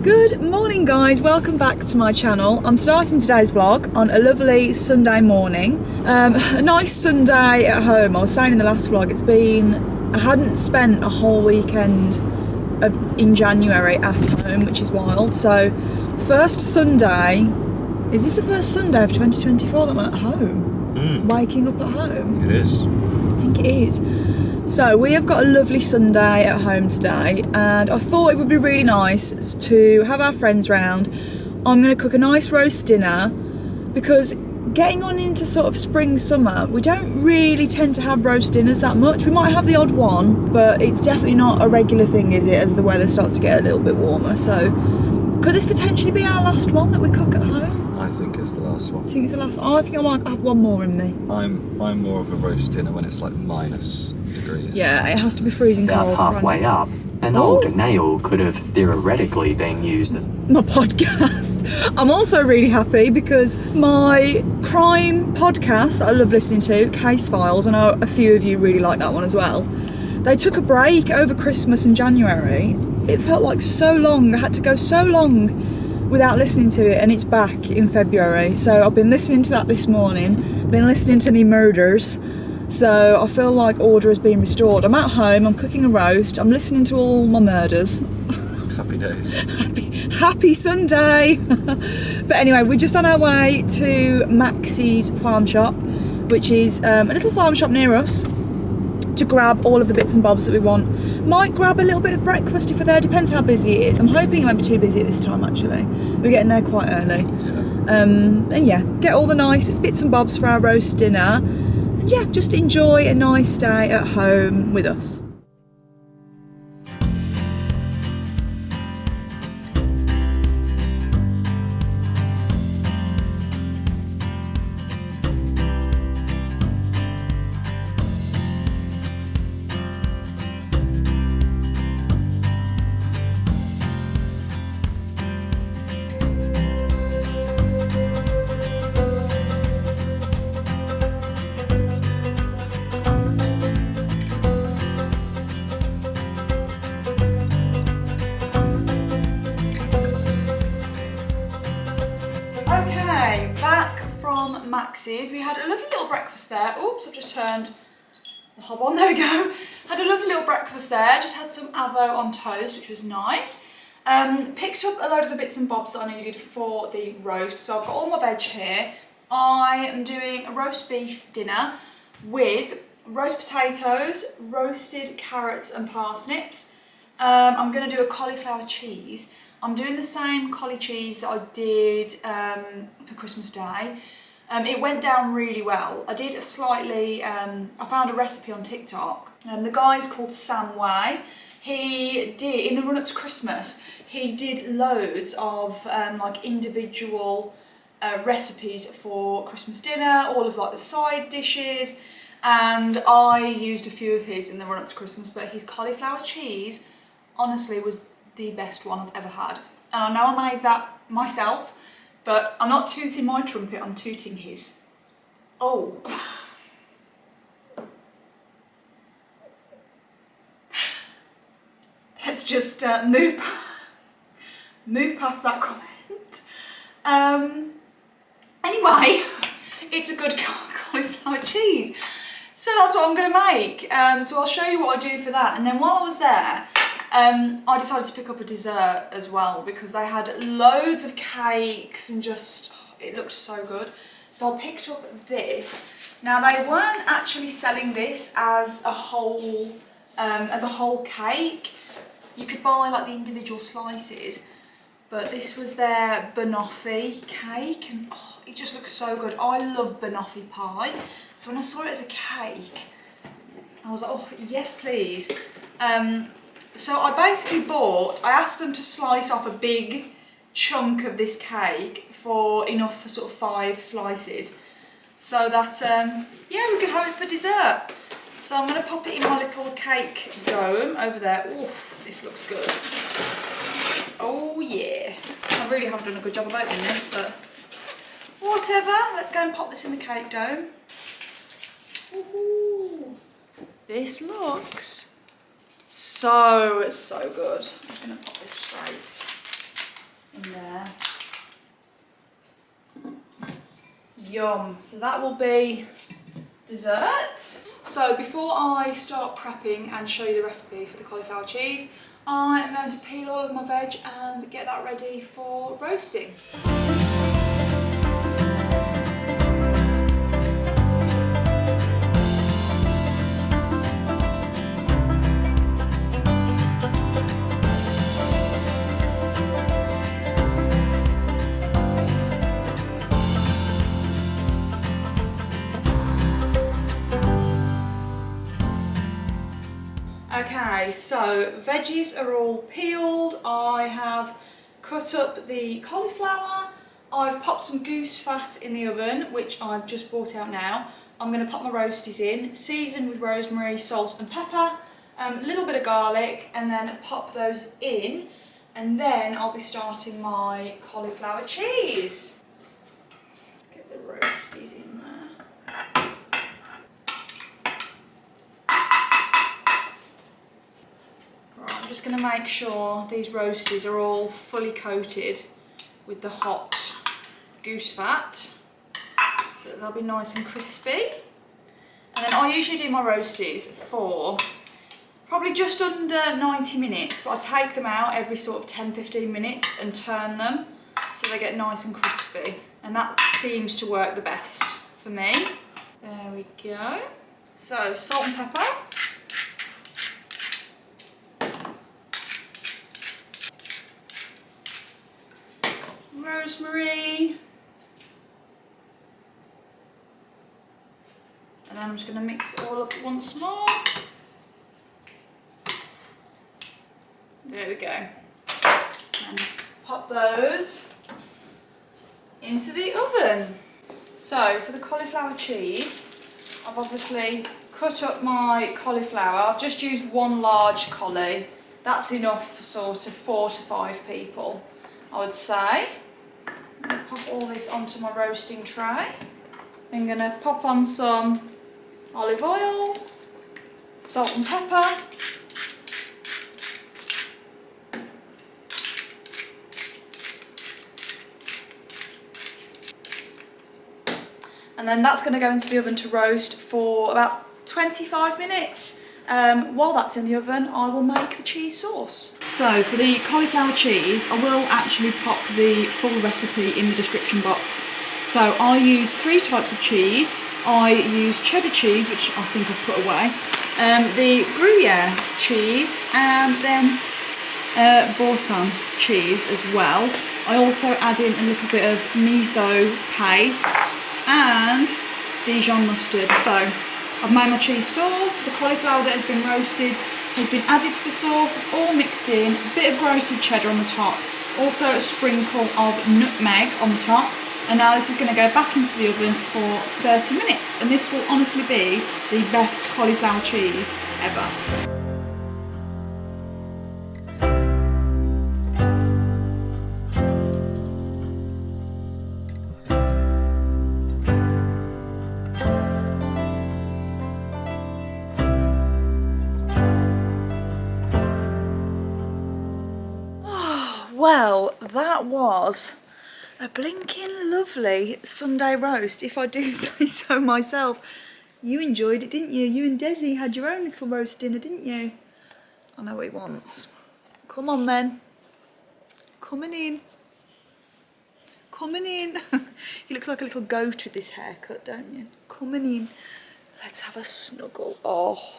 Good morning guys, welcome back to my channel. I'm starting today's vlog on a lovely Sunday morning. A nice Sunday at home. I was saying in the last vlog, I hadn't spent a whole weekend in January at home, which is wild. So first Sunday, is this the first Sunday of 2024 that I'm at home? Waking up at home? It is. I think it is. So we have got a lovely Sunday at home today, and I thought it would be really nice to have our friends round. I'm going to cook a nice roast dinner because getting on into sort of spring, summer, we don't really tend to have roast dinners that much. We might have the odd one, but it's definitely not a regular thing, is it, as the weather starts to get a little bit warmer. So could this potentially be our last one that we cook at home? I think it's the last one. I think it's the last. Oh, I think I might have one more in me. I'm more of a roast dinner when it's like minus degrees. Yeah, it has to be freezing cold. About halfway up, an old nail could have theoretically been used as my podcast. I'm also really happy because my crime podcast that I love listening to, Case Files, I know a few of you really like that one as well. They took a break over Christmas and January. It felt like so long. I had to go so long without listening to it, and it's back in February. So I've been listening to that this morning, been listening to me murders, so I feel like order has been restored. I'm at home, I'm cooking a roast, I'm listening to all my murders. Happy days. Happy Sunday. But anyway, we're just on our way to Maxie's farm shop, which is a little farm shop near us, to grab all of the bits and bobs that we want. Might grab a little bit of breakfast if we're there, depends how busy it is. I'm hoping it won't be too busy at this time actually. We're getting there quite early. Yeah. And yeah, get all the nice bits and bobs for our roast dinner. And yeah, just enjoy a nice day at home with us. Okay, back from Max's. We had a lovely little breakfast there. Oops, I've just turned the hob on, there we go. Had a lovely little breakfast there, just had some avo on toast, which was nice. Picked up a load of the bits and bobs that I needed for the roast. So I've got all my veg here. I am doing a roast beef dinner with roast potatoes, roasted carrots and parsnips. I'm going to do a cauliflower cheese. I'm doing the same cauli cheese that I did for Christmas Day. It went down really well. I did a slightly, I found a recipe on TikTok, and the guy's called Sam Way. He did, in the run up to Christmas, he did loads of like individual recipes for Christmas dinner, all of like the side dishes, and I used a few of his in the run up to Christmas, but his cauliflower cheese honestly was the best one I've ever had. And I know I made that myself, but I'm not tooting my trumpet, I'm tooting his. Oh. Let's just move past that comment. Anyway, it's a good cauliflower cheese. So that's what I'm gonna make. So I'll show you what I do for that. And then while I was there, I decided to pick up a dessert as well because they had loads of cakes and just, it looked so good. So I picked up this. Now they weren't actually selling this as a whole cake. You could buy like the individual slices, but this was their banoffee cake, and oh, it just looks so good. I love banoffee pie. So when I saw it as a cake, I was like, oh yes please. So I basically I asked them to slice off a big chunk of this cake for enough for sort of 5 slices, so that, yeah, we could have it for dessert. So I'm going to pop it in my little cake dome over there. Ooh, this looks good. Oh yeah. I really haven't done a good job of opening this, but whatever. Let's go and pop this in the cake dome. Ooh. This looks so good. I'm just gonna pop this straight Yum. So that will be dessert. So before I start prepping and show you the recipe for the cauliflower cheese, I am going to peel all of my veg and get that ready for roasting. Okay, so veggies are all peeled. I have cut up the cauliflower. I've popped some goose fat in the oven, which I've just brought out now. I'm going to pop my roasties in, seasoned with rosemary, salt and pepper, a little bit of garlic, and then pop those in. And then I'll be starting my cauliflower cheese. Let's get the roasties in there. I'm just going to make sure these roasties are all fully coated with the hot goose fat, so that they'll be nice and crispy. And then I usually do my roasties for probably just under 90 minutes, but I take them out every sort of 10-15 minutes and turn them so they get nice and crispy, and that seems to work the best for me. There we go. So salt and pepper. Rosemary, and then I'm just going to mix it all up once more. There we go. And pop those into the oven. So for the cauliflower cheese, I've obviously cut up my cauliflower. I've just used one large collie. That's enough for sort of 4 to 5 people, I would say. I'm going to pop all this onto my roasting tray. I'm going to pop on some olive oil, salt and pepper, and then that's going to go into the oven to roast for about 25 minutes. While that's in the oven, I will make the cheese sauce. So for the cauliflower cheese, I will actually pop the full recipe in the description box. So I use 3 types of cheese. I use cheddar cheese, which I think I've put away, the Gruyere cheese, and then Boursin cheese as well. I also add in a little bit of miso paste and Dijon mustard. So I've made my cheese sauce. The cauliflower that has been roasted has been added to the sauce. It's all mixed in. A bit of grated cheddar on the top. Also a sprinkle of nutmeg on the top. And now this is going to go back into the oven for 30 minutes. And this will honestly be the best cauliflower cheese ever. Well, that was a blinking lovely Sunday roast, if I do say so myself. You enjoyed it, didn't you? You and Desi had your own little roast dinner, didn't you? I know what he wants. Come on then. Coming in. Coming in. He looks like a little goat with this haircut, don't you? Coming in. Let's have a snuggle. Oh.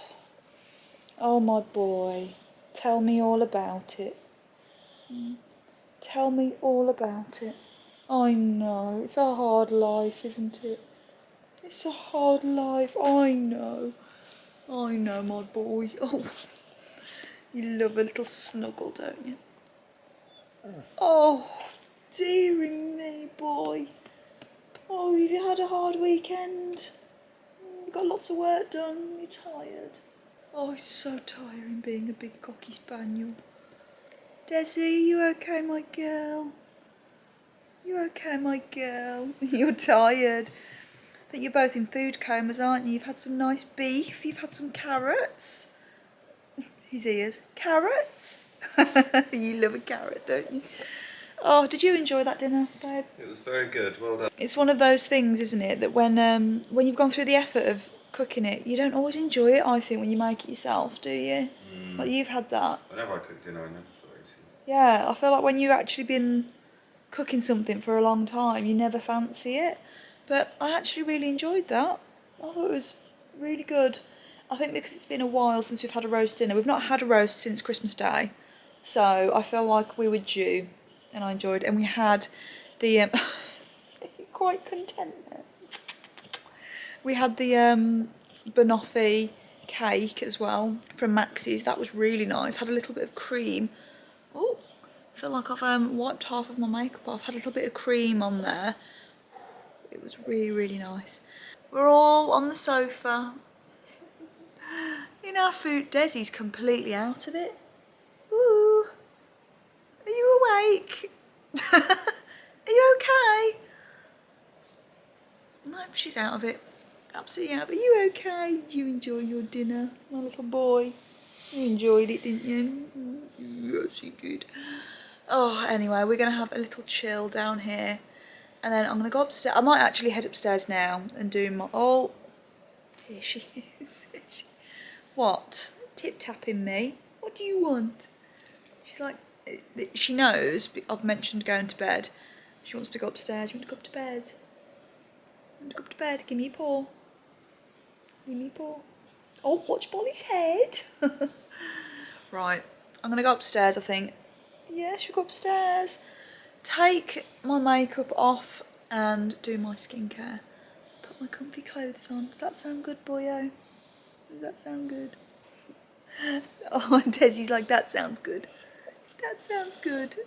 Oh, my boy. Tell me all about it. Tell me all about it. I know, it's a hard life, isn't it? It's a hard life, I know. I know, my boy. Oh, you love a little snuggle, don't you? Oh, dearie me, boy. Oh, you had a hard weekend. You got lots of work done, you're tired. Oh, it's so tiring being a big cocky spaniel. Desi, you okay, my girl? You okay, my girl? You're tired. I think you're both in food comas, aren't you? You've had some nice beef, you've had some carrots. His ears. Carrots? You love a carrot, don't you? Oh, did you enjoy that dinner, babe? It was very good. Well done. It's one of those things, isn't it, that when you've gone through the effort of cooking it, you don't always enjoy it, I think, when you make it yourself, do you? Like, you've had that. Whenever I cook dinner, I never thought it. Yeah, I feel like when you've actually been cooking something for a long time, you never fancy it. But I actually really enjoyed that. I thought it was really good. I think because it's been a while since we've had a roast dinner. We've not had a roast since Christmas Day. So I feel like we were due, and I enjoyed it. And we had the... quite content there. We had the banoffee cake as well from Max's. That was really nice. Had a little bit of cream. Oh, I feel like I've wiped half of my makeup off. Had a little bit of cream on there. It was really, really nice. We're all on the sofa. In our food, Desi's completely out of it. Ooh. Are you awake? Are you okay? Nope, she's out of it. Absolutely out of it. Are you okay? Did you enjoy your dinner, my little boy? You enjoyed it, didn't you? Yes, you did. Oh, anyway, we're going to have a little chill down here. And then I'm going to go upstairs. I might actually head upstairs now and do my... Oh, here she is. What? Tip-tapping me? What do you want? She's like... She knows I've mentioned going to bed. She wants to go upstairs. You want to go up to bed? You want to go up to bed? Give me a paw. Give me a paw. Oh, watch Bolly's head. Right. I'm going to go upstairs, I think. Yeah, should we go upstairs? Take my makeup off and do my skincare. Put my comfy clothes on. Does that sound good, boyo? Does that sound good? Oh, and Desi's like, that sounds good. That sounds good.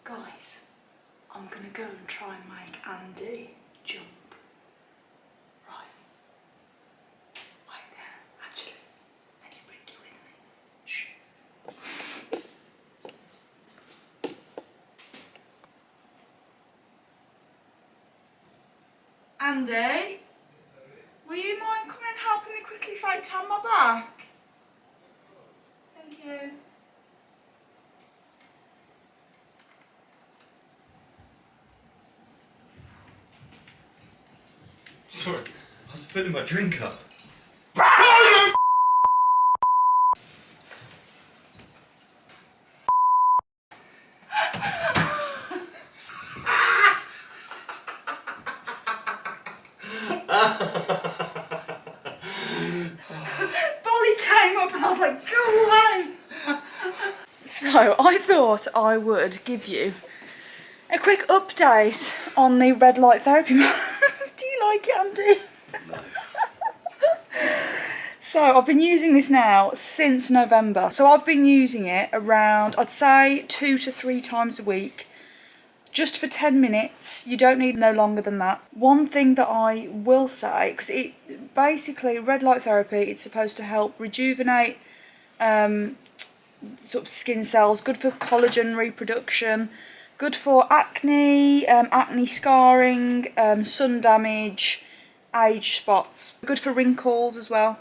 Guys, I'm going to go and try and make Andy jump. Right. Right there. Actually, let me bring you with me. Shh. Andy, will you mind coming and helping me quickly FaceTime my back? Thank you. Sorry, I was filling my drink up. Bolly came up and I was like, go away! So I thought I would give you a quick update on the red light therapy. Do you like it, Andy? No. So I've been using this now since November. So I've been using it around, I'd say 2 to 3 times a week. Just for 10 minutes. You don't need no longer than that. One thing that I will say, because it basically, red light therapy, it's supposed to help rejuvenate sort of skin cells, good for collagen reproduction, good for acne, acne scarring, sun damage, age spots, good for wrinkles as well.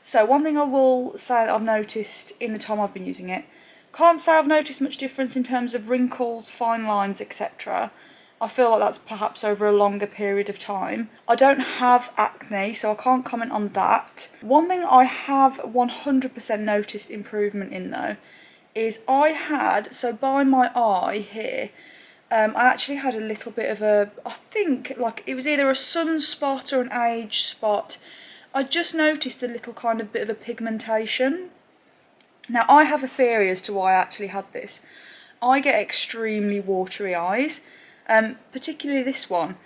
So one thing I will say that I've noticed in the time I've been using it, can't say I've noticed much difference in terms of wrinkles, fine lines, etc. I feel like that's perhaps over a longer period of time. I don't have acne, so I can't comment on that. One thing I have 100% noticed improvement in though, is I had, so by my eye here, I actually had a little bit of a, I think like it was either a sunspot or an age spot. I just noticed a little kind of bit of a pigmentation. Now, I have a theory as to why I actually had this. I get extremely watery eyes, particularly this one.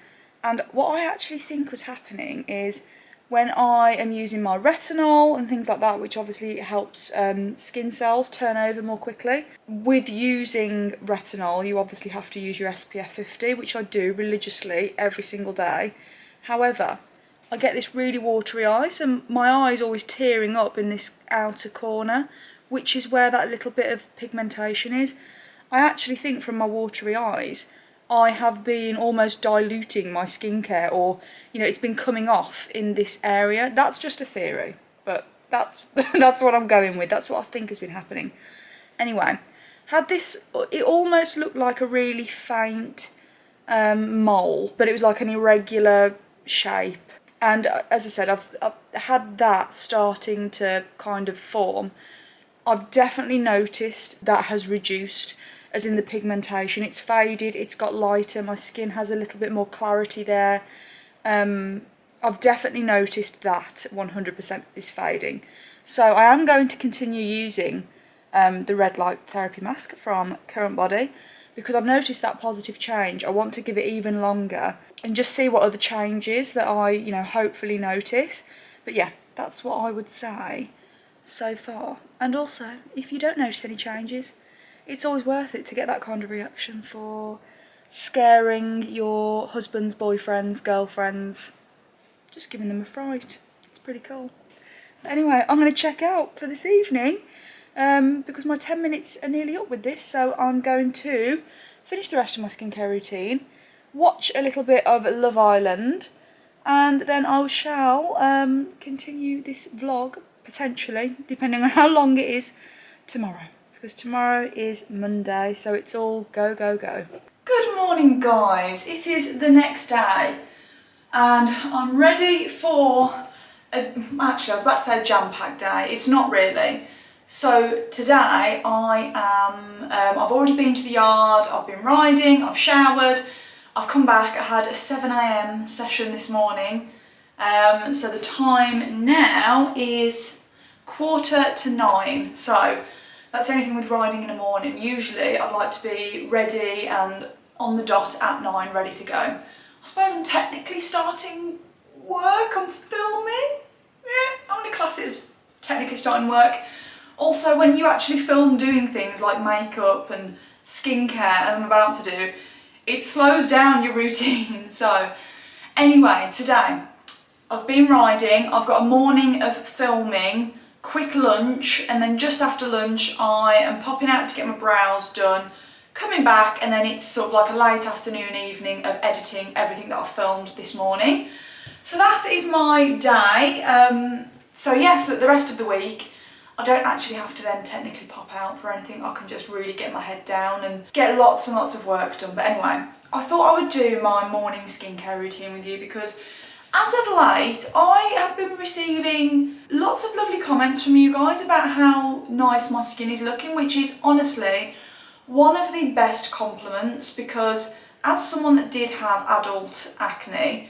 And what I actually think was happening is when I am using my retinol and things like that, which obviously helps skin cells turn over more quickly. With using retinol, you obviously have to use your SPF 50, which I do religiously every single day. However, I get this really watery eye, so my eye is always tearing up in this outer corner, which is where that little bit of pigmentation is. I actually think from my watery eyes, I have been almost diluting my skincare, or, you know, it's been coming off in this area. That's just a theory, but That's that's what I'm going with. That's what I think has been happening. Anyway, had this, it almost looked like a really faint mole, but it was like an irregular shape. And as I said, I've had that starting to kind of form. I've definitely noticed that has reduced, as in the pigmentation. It's faded, it's got lighter, my skin has a little bit more clarity there. I've definitely noticed that 100% is fading. So I am going to continue using the red light therapy mask from Current Body, because I've noticed that positive change. I want to give it even longer and just see what other changes that I, hopefully notice. But yeah, that's what I would say so far. And also, if you don't notice any changes, it's always worth it to get that kind of reaction for scaring your husbands, boyfriends, girlfriends, just giving them a fright. It's pretty cool. But anyway, I'm going to check out for this evening because my 10 minutes are nearly up with this, so I'm going to finish the rest of my skincare routine, watch a little bit of Love Island, and then I shall continue this vlog, potentially, depending on how long it is, tomorrow. Because tomorrow is Monday, so it's all go, go, go. Good morning, guys. It is the next day, and I'm ready for, actually I was about to say a jam-packed day. It's not really. So today I've already been to the yard, I've been riding, I've showered, I've come back, I had a 7 AM session this morning. So the time now is 8:45. So that's the only thing with riding in the morning. Usually I'd like to be ready and on the dot at 9, ready to go. I suppose I'm technically starting work, I'm filming. Yeah, I'm going to class it as technically starting work. Also, when you actually film doing things like makeup and skincare, as I'm about to do, it slows down your routine. So anyway, today I've been riding, I've got a morning of filming, quick lunch, and then just after lunch I am popping out to get my brows done, coming back, and then it's sort of like a late afternoon, evening of editing everything that I've filmed this morning. So that is my day. So yes, the rest of the week I don't actually have to then technically pop out for anything. I can just really get my head down and get lots and lots of work done. But anyway, I thought I would do my morning skincare routine with you because as of late, I have been receiving lots of lovely comments from you guys about how nice my skin is looking, which is honestly one of the best compliments, because as someone that did have adult acne,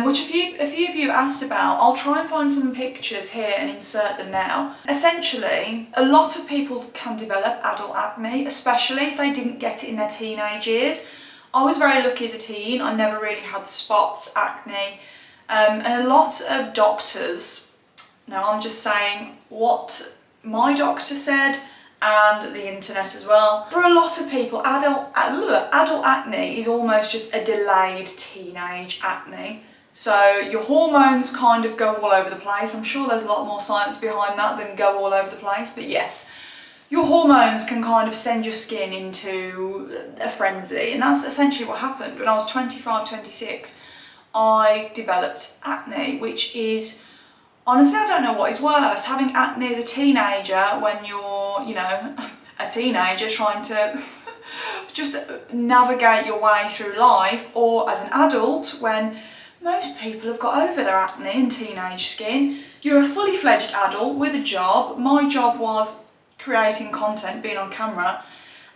which a few of you asked about, I'll try and find some pictures here and insert them now. Essentially, a lot of people can develop adult acne, especially if they didn't get it in their teenage years. I was very lucky as a teen, I never really had spots, acne, and a lot of doctors, now I'm just saying what my doctor said and the internet as well. For a lot of people, adult acne is almost just a delayed teenage acne. So your hormones kind of go all over the place. I'm sure there's a lot more science behind that than go all over the place, but yes, your hormones can kind of send your skin into a frenzy, and that's essentially what happened. When I was 25, 26, I developed acne, which is, honestly, I don't know what is worse, having acne as a teenager when you're, a teenager trying to just navigate your way through life, or as an adult when most people have got over their acne and teenage skin. You're a fully fledged adult with a job. My job was creating content, being on camera,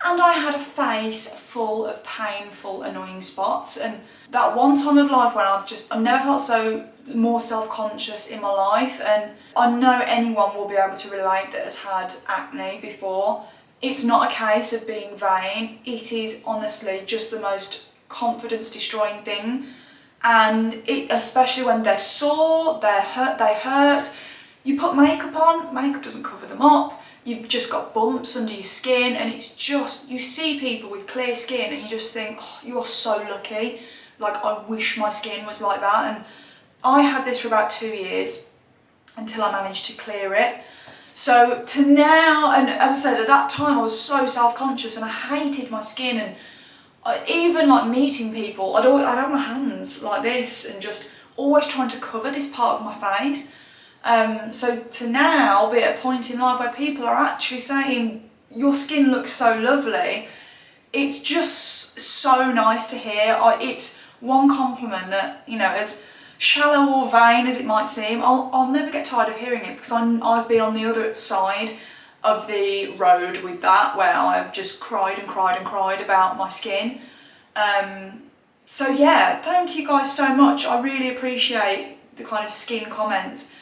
and I had a face full of painful, annoying spots. And that one time of life when I've never felt so more self-conscious in my life, and I know anyone will be able to relate that has had acne before. It's not a case of being vain, it is honestly just the most confidence destroying thing. And especially when they're sore, they hurt, you put makeup on, makeup doesn't cover them up, you've just got bumps under your skin, and it's just, you see people with clear skin and you just think, oh, you are so lucky, like I wish my skin was like that. And I had this for about 2 years until I managed to clear it. So to now, and as I said, at that time I was so self-conscious and I hated my skin, and even like meeting people, I'd have my hands like this and just always trying to cover this part of my face. So to now be at a point in life where people are actually saying your skin looks so lovely, it's just so nice to hear. It's one compliment that, you know, as shallow or vain as it might seem, I'll never get tired of hearing it, because I've been on the other side of the road with that, where I've just cried and cried and cried about my skin. So yeah, thank you guys so much. I really appreciate the kind of skin comments.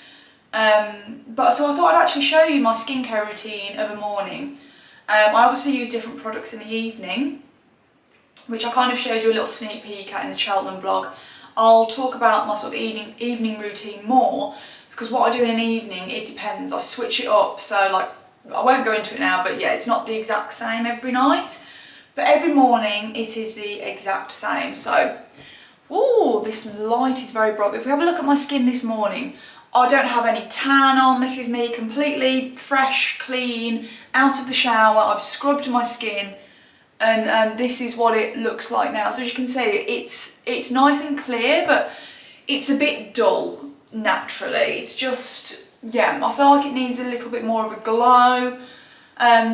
But so I thought I'd actually show you my skincare routine of a morning. I obviously use different products in the evening, which I kind of showed you a little sneak peek at in the Cheltenham vlog. I'll talk about my sort of evening routine more, because what I do in an evening, it depends. I switch it up, so like, I won't go into it now, but yeah, it's not the exact same every night. But every morning it is the exact same. So, ooh, this light is very bright. But if we have a look at my skin this morning, I don't have any tan on. This is me completely fresh, clean, out of the shower. I've scrubbed my skin, and this is what it looks like now. So as you can see, it's nice and clear, but it's a bit dull naturally. It's just, yeah, I feel like it needs a little bit more of a glow.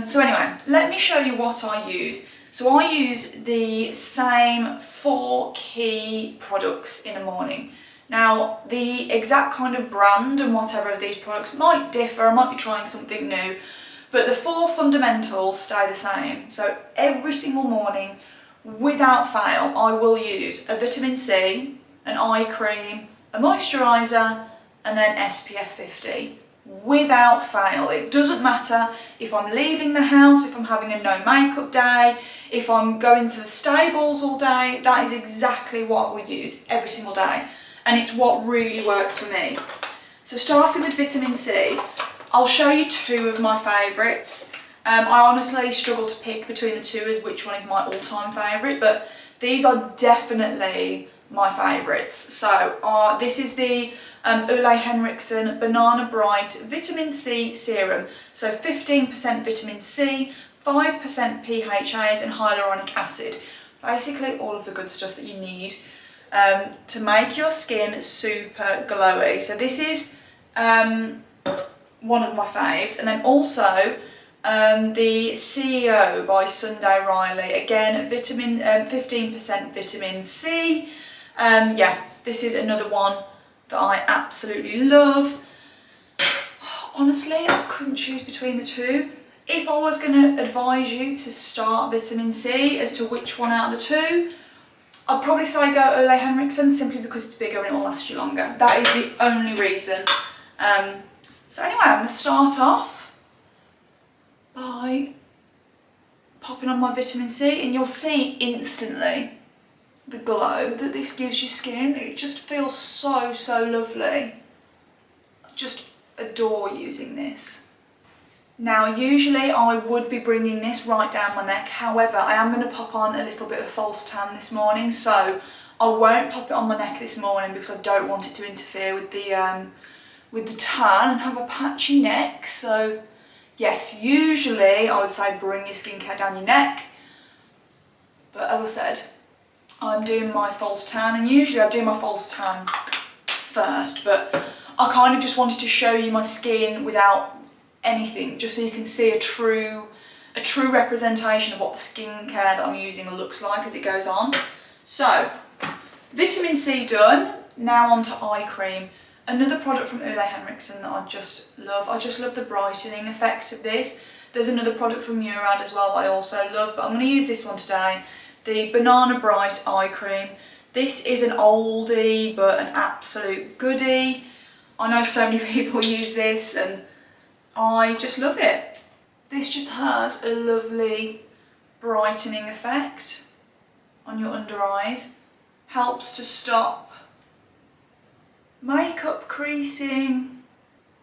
So anyway, let me show you what I use. So I use the same 4 key products in the morning. Now, the exact kind of brand and whatever of these products might differ. I might be trying something new, but the 4 fundamentals stay the same. So every single morning, without fail, I will use a vitamin C, an eye cream, a moisturiser, and then SPF 50. Without fail. It doesn't matter if I'm leaving the house, if I'm having a no makeup day, if I'm going to the stables all day. That is exactly what I will use every single day, and it's what really works for me. So starting with vitamin C, I'll show you 2 of my favourites. I honestly struggle to pick between the 2 as which one is my all-time favourite, but these are definitely my favourites. So this is the Ole Henriksen Banana Bright Vitamin C Serum. So 15% vitamin C, 5% PHAs and hyaluronic acid. Basically all of the good stuff that you need to make your skin super glowy. So this is one of my faves. And then also the CEO by Sunday Riley. Again, 15% vitamin C. Yeah, this is another one that I absolutely love. Honestly, I couldn't choose between the 2. If I was going to advise you to start vitamin C as to which one out of the 2, I'd probably say go Ole Henriksen, simply because it's bigger and it will last you longer. That is the only reason. So anyway, I'm going to start off by popping on my vitamin C, and you'll see instantly the glow that this gives your skin. It just feels so, so lovely. I just adore using this. Now, usually I would be bringing this right down my neck. However, I am going to pop on a little bit of false tan this morning, so I won't pop it on my neck this morning because I don't want it to interfere with the tan and have a patchy neck. So yes, usually I would say bring your skincare down your neck, but as I said, I'm doing my false tan, and usually I do my false tan first, but I kind of just wanted to show you my skin without anything, just so you can see a true representation of what the skincare that I'm using looks like as it goes on. So, vitamin C done, now on to eye cream. Another product from Ole Henriksen that I just love. I just love the brightening effect of this. There's another product from Murad as well that I also love, but I'm going to use this one today. The Banana Bright Eye Cream. This is an oldie, but an absolute goodie. I know so many people use this, and I just love it. This just has a lovely brightening effect on your under eyes. Helps to stop makeup creasing.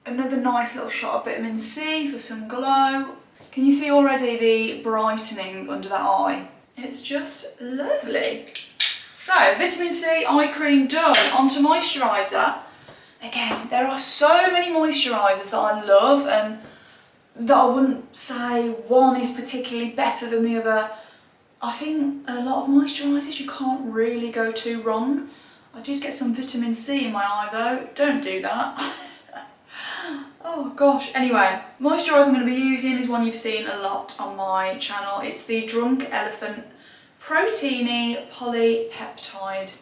Another nice little shot of vitamin C for some glow. Can you see already the brightening under that eye? It's just lovely. So, vitamin C eye cream done. Onto moisturiser. Again, there are so many moisturisers that I love, and that I wouldn't say one is particularly better than the other. I think a lot of moisturisers you can't really go too wrong. I did get some vitamin C in my eye though. Don't do that. Oh gosh, anyway, moisturiser I'm going to be using is one you've seen a lot on my channel. It's the Drunk Elephant Proteiny Polypeptide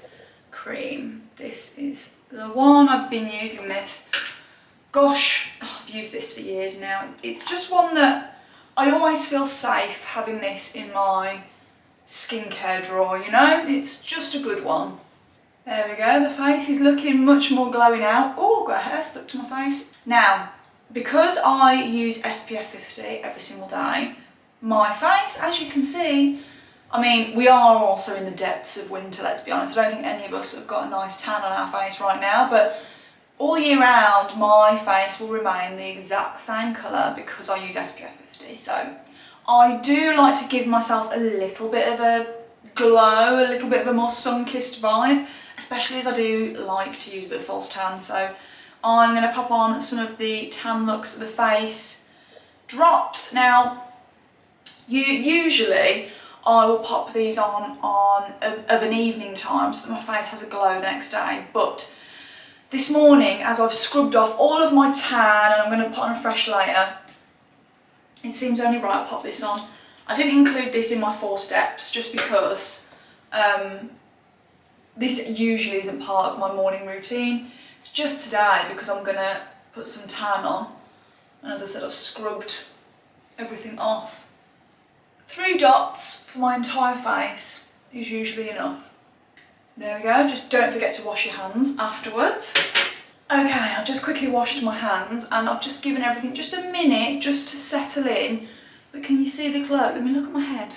Cream. This is the one. I've been using this. Gosh, I've used this for years now. It's just one that I always feel safe having this in my skincare drawer, you know? It's just a good one. There we go, the face is looking much more glowy now. Oh, got a hair stuck to my face. Now, because I use SPF 50 every single day, my face, as you can see, I mean, we are also in the depths of winter, let's be honest. I don't think any of us have got a nice tan on our face right now, but all year round, my face will remain the exact same colour because I use SPF 50. So I do like to give myself a little bit of a glow, a little bit of a more sun-kissed vibe, especially as I do like to use a bit of false tan. So I'm going to pop on some of the Tan Lux The Face drops. Now, usually I will pop these on of an evening time so that my face has a glow the next day, but this morning, as I've scrubbed off all of my tan and I'm going to put on a fresh layer, it seems only right to pop this on. I didn't include this in my 4 steps just because this usually isn't part of my morning routine. It's just today because I'm going to put some tan on, and as I said, I've scrubbed everything off. 3 dots for my entire face is usually enough. There we go, just don't forget to wash your hands afterwards. Okay, I've just quickly washed my hands and I've just given everything just a minute just to settle in. But can you see the glow? Let me look at my head.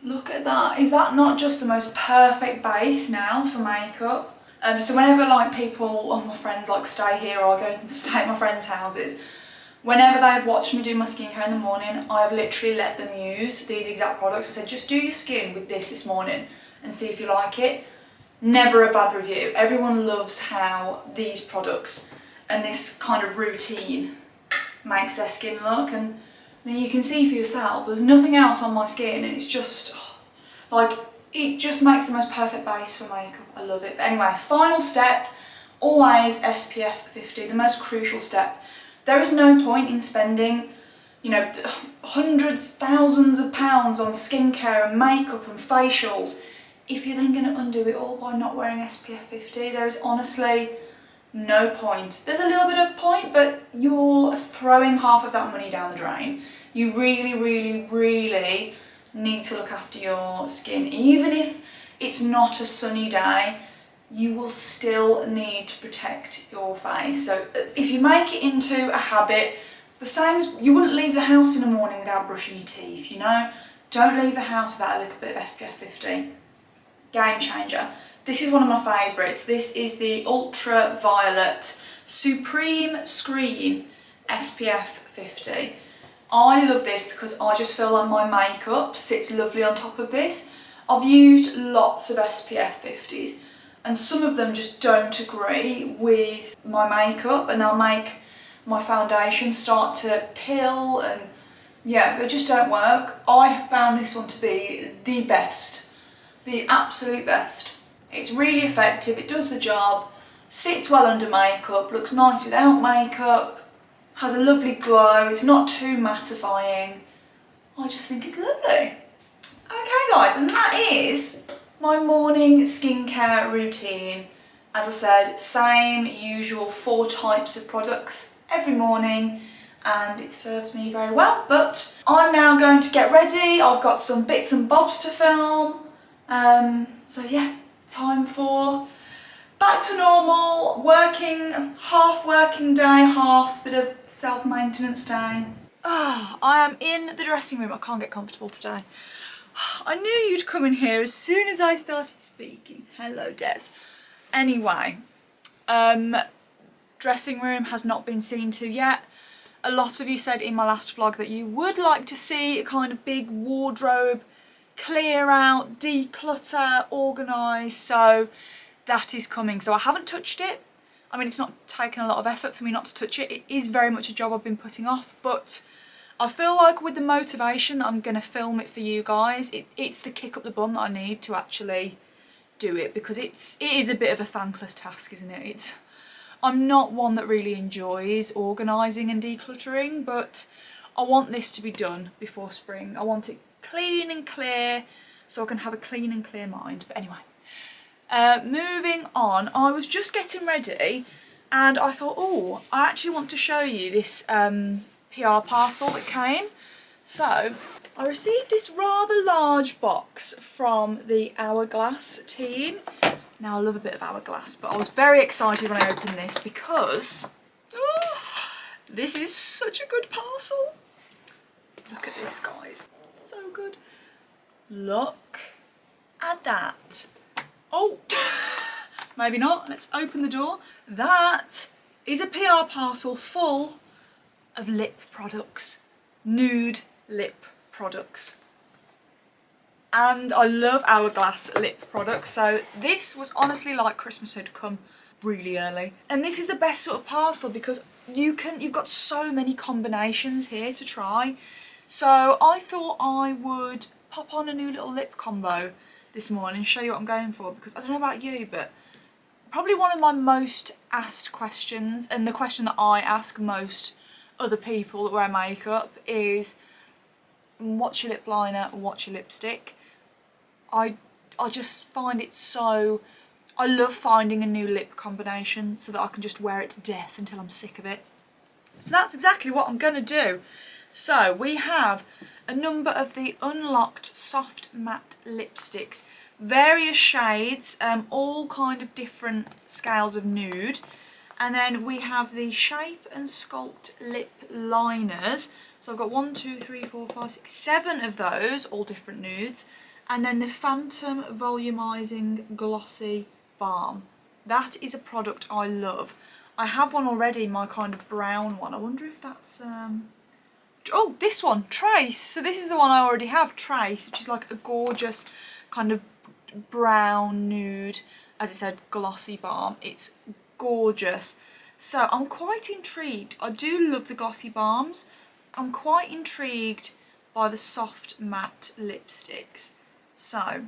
Look at that. Is that not just the most perfect base now for makeup? So whenever like people or my friends like stay here or I go and stay at my friends' houses, whenever they've watched me do my skincare in the morning, I've literally let them use these exact products. I said, just do your skin with this morning and see if you like it. Never a bad review. Everyone loves how these products and this kind of routine makes their skin look, and I mean, you can see for yourself, there's nothing else on my skin and it's just, like, it just makes the most perfect base for makeup. I love it. But anyway, final step, always SPF 50, the most crucial step. There is no point in spending, you know, hundreds, thousands of pounds on skincare and makeup and facials if you're then going to undo it all by not wearing SPF 50. There is honestly no point. There's a little bit of point, but you're throwing half of that money down the drain. You really, really, really need to look after your skin. Even if it's not a sunny day, you will still need to protect your face. So if you make it into a habit, the same as you wouldn't leave the house in the morning without brushing your teeth, you know? Don't leave the house without a little bit of SPF 50. Game changer. This is one of my favourites. This is the Ultraviolet Supreme Screen SPF 50. I love this because I just feel like my makeup sits lovely on top of this. I've used lots of SPF 50s and some of them just don't agree with my makeup and they'll make my foundation start to pill and yeah, they just don't work. I have found this one to be the best, the absolute best. It's really effective, it does the job, sits well under makeup, looks nice without makeup, has a lovely glow, it's not too mattifying. I just think it's lovely. Okay guys, and that is my morning skincare routine. As I said, same usual 4 types of products every morning and it serves me very well. But I'm now going to get ready. I've got some bits and bobs to film. So yeah, time for back to normal, half working day, half bit of self-maintenance day. Oh, I am in the dressing room. I can't get comfortable today. I knew you'd come in here as soon as I started speaking. Hello, Des. Anyway, dressing room has not been seen to yet. A lot of you said in my last vlog that you would like to see a kind of big wardrobe clear out, declutter, organise, so that is coming. So I haven't touched it. I mean, it's not taken a lot of effort for me not to touch it. It is very much a job I've been putting off, but I feel like with the motivation that I'm going to film it for you guys, it's the kick up the bum that I need to actually do it, because it is a bit of a thankless task, isn't it? I'm not one that really enjoys organising and decluttering, but I want this to be done before spring. I want it clean and clear so I can have a clean and clear mind. But anyway, moving on, I was just getting ready and I thought, oh, I actually want to show you this PR parcel that came. So I received this rather large box from the Hourglass team. Now I love a bit of Hourglass, but I was very excited when I opened this because this is such a good parcel. Look at this, guys. It's so good. Look at that. Oh, maybe not. Let's open the door. That is a PR parcel full of lip products. Nude lip products. And I love Hourglass lip products, so this was honestly like Christmas had come really early. And this is the best sort of parcel because you've got so many combinations here to try. So I thought I would pop on a new little lip combo this morning and show you what I'm going for, because I don't know about you, but probably one of my most asked questions, and the question that I ask most other people that wear makeup, is what's your lip liner, what's your lipstick? I just find it so, I love finding a new lip combination so that I can just wear it to death until I'm sick of it. So that's exactly what I'm going to do. So we have a number of the unlocked soft matte lipsticks, various shades, all kind of different scales of nude. And then we have the Shape and Sculpt lip liners. So I've got 1, 2, 3, 4, 5, 6, 7 of those, all different nudes. And then the Phantom Volumizing Glossy Balm. That is a product I love. I have one already, my kind of brown one. I wonder if that's... Oh, this one, Trace. So this is the one I already have, Trace, which is like a gorgeous kind of brown nude, as it said, glossy balm. It's gorgeous. So I'm quite intrigued. I do love the glossy balms. I'm quite intrigued by the soft matte lipsticks. So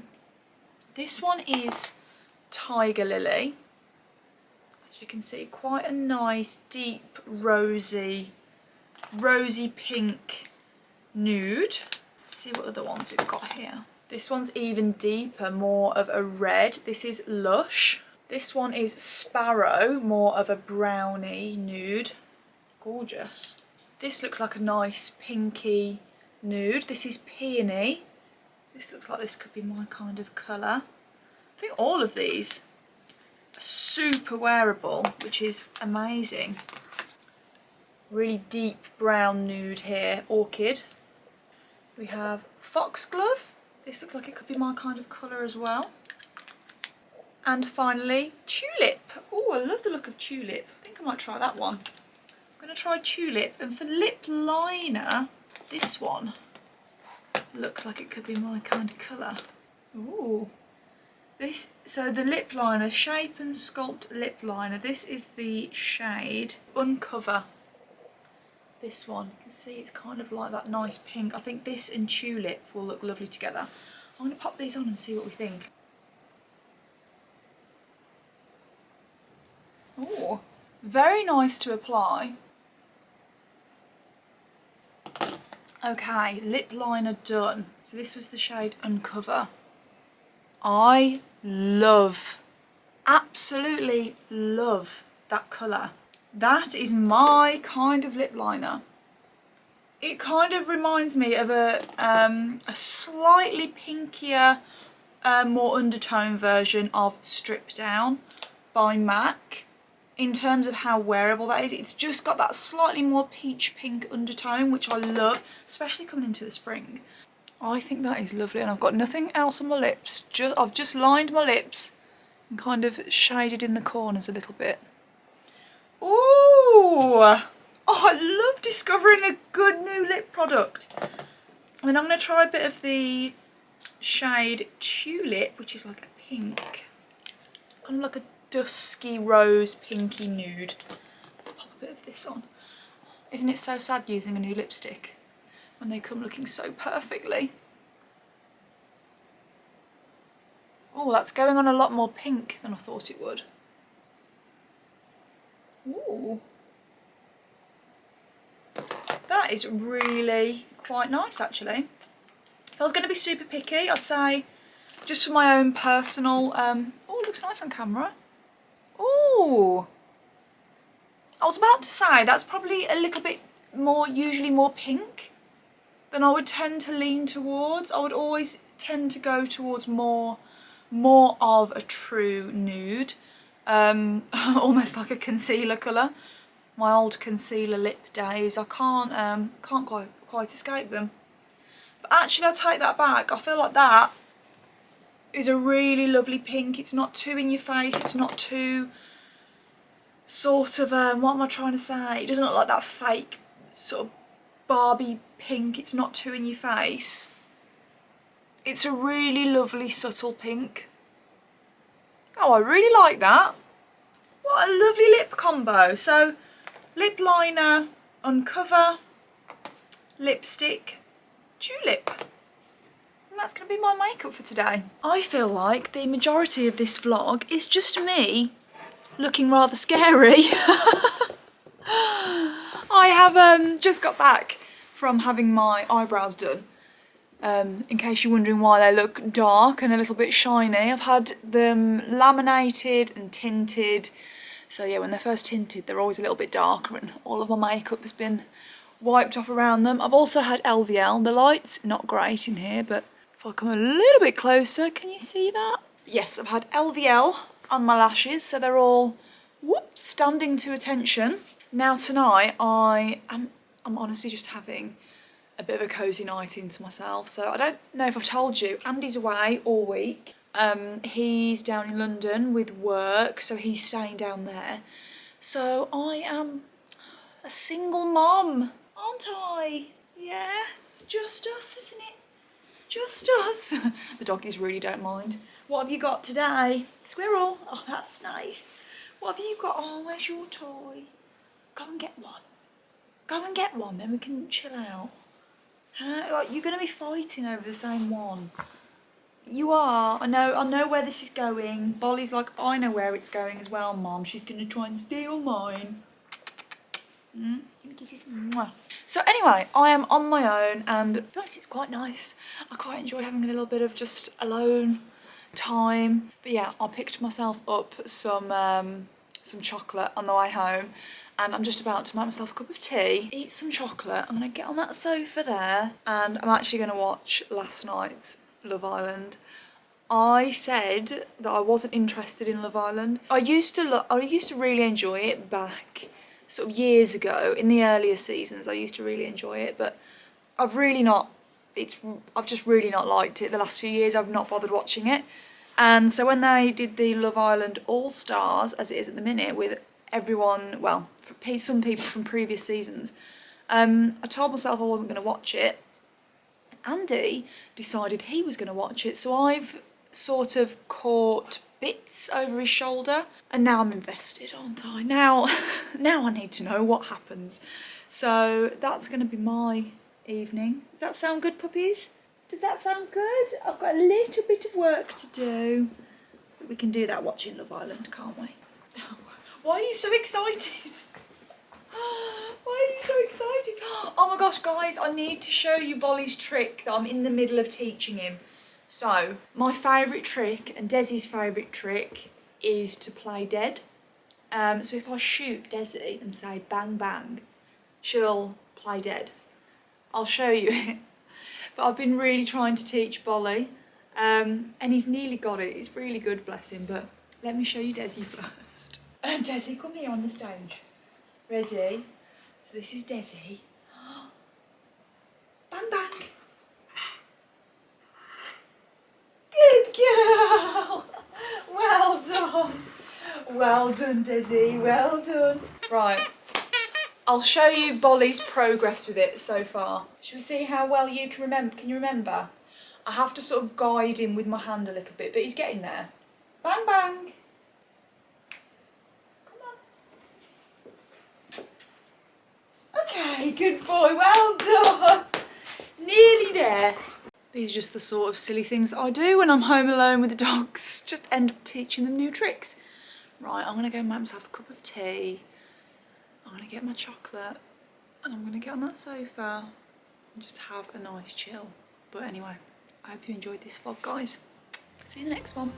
this one is Tiger Lily. As you can see, quite a nice deep rosy pink nude. Let's see what other ones we've got here. This one's even deeper, more of a red. This is Lush. This one is Sparrow, more of a brownie nude. Gorgeous. This looks like a nice pinky nude. This is Peony. This looks like this could be my kind of colour. I think all of these are super wearable, which is amazing. Really deep brown nude here, Orchid. We have Foxglove. This looks like it could be my kind of colour as well. And finally, Tulip. Oh, I love the look of Tulip. I think I might try that one. I'm going to try Tulip. And for lip liner, this one looks like it could be my kind of colour. Ooh. So the lip liner, Shape and Sculpt lip liner. This is the shade Uncover. This one, you can see it's kind of like that nice pink. I think this and Tulip will look lovely together. I'm going to pop these on and see what we think. Oh, very nice to apply. Okay, lip liner done. So this was the shade Uncover. I love, absolutely love that colour. That is my kind of lip liner. It kind of reminds me of a slightly pinkier, more undertone version of Strip Down by MAC. In terms of how wearable that is, it's just got that slightly more peach pink undertone, which I love, especially coming into the spring. I think that is lovely, and I've got nothing else on my lips. I've just lined my lips and kind of shaded in the corners a little bit. Ooh! Oh, I love discovering a good new lip product. And then I'm going to try a bit of the shade Tulip, which is like a pink. Kind of like a dusky rose pinky nude. Let's pop a bit of this on. Isn't it so sad using a new lipstick when they come looking so perfectly? Oh, that's going on a lot more pink than I thought it would. that is really quite nice actually. If I was going to be super picky, I'd say just for my own personal, oh, it looks nice on camera. Oh, I was about to say that's probably a little bit more, usually more pink than I would tend to lean towards. I would always tend to go towards more of a true nude, almost like a concealer colour. My old concealer lip days, I can't quite escape them. But actually I take that back, I feel like that is a really lovely pink. It's not too in your face, it's not too sort of, what am I trying to say? It doesn't look like that fake sort of Barbie pink, it's not too in your face. It's a really lovely subtle pink. Oh, I really like that. What a lovely lip combo. So, lip liner, Uncover, lipstick, tulip. And that's going to be my makeup for today. I feel like the majority of this vlog is just me looking rather scary. I have just got back from having my eyebrows done. In case you're wondering why they look dark and a little bit shiny, I've had them laminated and tinted. So yeah, when they're first tinted, they're always a little bit darker and all of my makeup has been wiped off around them. I've also had LVL. The light's not great in here, but if I come a little bit closer, can you see that? Yes, I've had LVL on my lashes, so they're all standing to attention. Now tonight, I'm honestly just having a bit of a cosy night into myself. So I don't know if I've told you, Andy's away all week. He's down in London with work, so he's staying down there. So I am a single mom, aren't I? Yeah, it's just us, isn't it? Just us. The doggies really don't mind. What have you got today? Squirrel. Oh, that's nice. What have you got? Oh, where's your toy? Go and get one. Go and get one, then we can chill out. Huh? You're going to be fighting over the same one. You are. I know where this is going. Bolly's like, I know where it's going as well, Mom. She's going to try and steal mine. Kisses. Mwah. So anyway, I am on my own and to be honest, it's quite nice. I quite enjoy having a little bit of just alone time. But yeah, I picked myself up some chocolate on the way home. And I'm just about to make myself a cup of tea, eat some chocolate. I'm going to get on that sofa there. And I'm actually going to watch last night's Love Island. I said that I wasn't interested in Love Island. I used to really enjoy it back sort of years ago. In the earlier seasons, I used to really enjoy it. But I've just really not liked it. The last few years, I've not bothered watching it. And so when they did the Love Island All Stars, as it is at the minute, with everyone, well, some people from previous seasons, I told myself I wasn't going to watch it. Andy decided he was going to watch it, so I've sort of caught bits over his shoulder, and now I'm invested, aren't I? Now I need to know what happens. So that's going to be my evening. Does that sound good, puppies? Does that sound good? I've got a little bit of work to do, but we can do that watching Love Island, can't we? Why are you so excited? Why are you so excited? Oh my gosh, guys, I need to show you Bolly's trick that I'm in the middle of teaching him. So, my favourite trick and Desi's favourite trick is to play dead. So if I shoot Desi and say bang bang, she'll play dead. I'll show you it. But I've been really trying to teach Bolly, and he's nearly got it. He's really good, bless him, but let me show you Desi first. Desi, come here on the stage. Ready? So this is Desi. Bang bang. Good girl. Well done. Well done, Desi. Well done. Right. I'll show you Bolly's progress with it so far. Shall we see how well you can remember? Can you remember? I have to sort of guide him with my hand a little bit, but he's getting there. Bang bang. Okay, good boy, well done. Nearly there. These are just the sort of silly things I do when I'm home alone with the dogs. Just end up teaching them new tricks. Right, I'm gonna go make myself a cup of tea. I'm gonna get my chocolate and I'm gonna get on that sofa and just have a nice chill. But anyway, I hope you enjoyed this vlog, guys. See you in the next one.